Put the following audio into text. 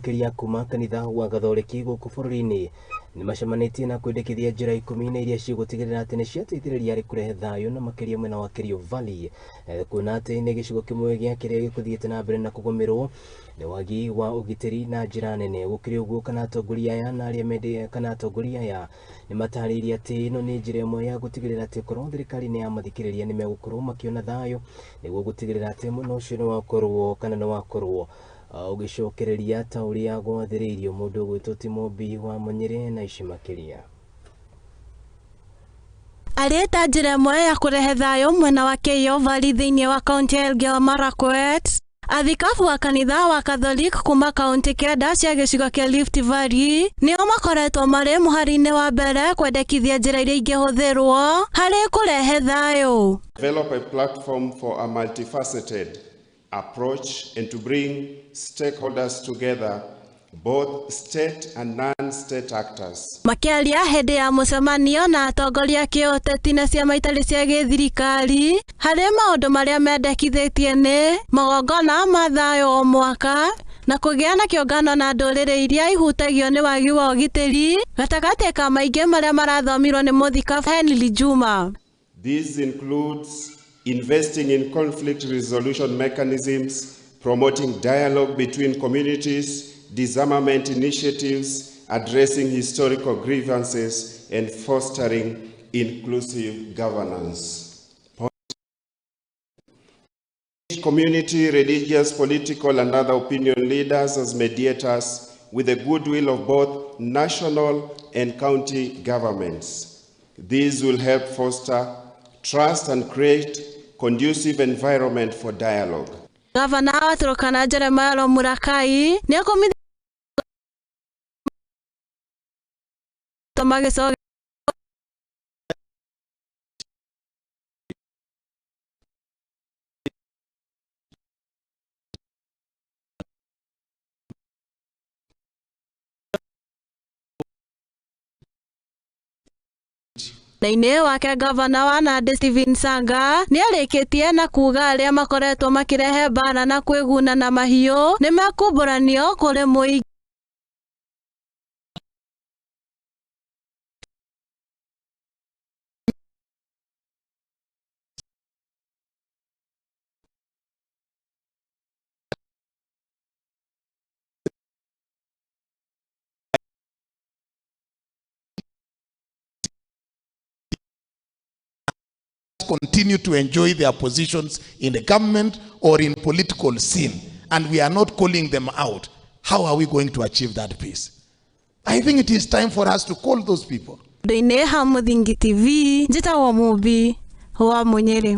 makiria kuma kanitha wa gathoreki guku bururi-ini ni macemanĩtie na kwendekithia njira ikumi na iria cigutigĩrĩra atĩ nĩ ciateithĩrĩria harĩ kurehe thayu na makĩria mwena wa Kerio Valley, kuona atĩ nĩ gĩcigo kĩmwe gĩa kĩrĩa gĩkũthiĩte na mbere na kũgũmĩrwo nĩ wagi wa ugitiri na njira nene. Gũkĩrĩ ũguo kana atongoria aya na arĩa mendete kana atongoria aya nĩ matarĩirie atĩ ĩno nĩ njĩra ĩmwe ya gũtigĩrĩra atĩ korwo thirikari nĩ yamathikĩrĩria nĩ megũkorwo makĩona thayu nĩguo gũtigĩrĩra atĩ mũno ũcio nĩ wakorwo kana nĩ wakorwo ugicokereria ta uria gwathĩrĩirio mũndũ ũgwĩtwo Timobi wa Munyere na ici makĩria. Arĩta njĩra ĩmwe ya kũrehe thayu mwena wa Kerio Valley thĩinĩ wa kaunti ya Elgeyo Marakwet. Athikabu wa kanitha wa Catholic kuma kaunti kenda cia gĩcigo kĩa Rift Valley nĩo makoretwo marĩ mũhari-inĩ wa mbere kwendekithia njĩra iria ingĩhũthĩrwo harĩ kũrehe thayu. Develop a platform for a multifaceted approach and to bring stakeholders together, both state and non-state actors. Makĩaria hĩndĩ ya mũcemanio na atongoria kĩũteti na ciama itarĩ cia gĩthirikari harĩ maũndũ marĩa mendekithĩtie nĩ magongona ma thayu o mwaka na kũgĩa na kiungano na ndũrĩrĩ iria ihutagio nĩ wagi wa ugitiri gatagatĩ ka maingĩ marĩa marathomirwo nĩ mũthikabu Henry Juma. This includes investing in conflict resolution mechanisms, promoting dialogue between communities, disarmament initiatives, addressing historical grievances, and fostering inclusive governance. Community, religious, political, and other opinion leaders as mediators with the goodwill of both national and county governments. These will help foster trust and create conducive environment for dialogue. Gavana wa Turkana Jeremiah Murakai ni akomithia magicogo Thĩinĩ wake gavana wa Nandi Stephen Sanga nĩ arĩkĩtie na kuga arĩa makoretwo makĩrehe mbara na kwĩguna na mahiũ nĩ mekũmbũranio kũrĩ mũingĩ. Continue to enjoy their positions in the government or in political scene, and we are not calling them out. How are we going to achieve that peace? I think it is time for us to call those people. Ndine ha Muthingi TV njĩtagwo Mũmbi wa Munyere.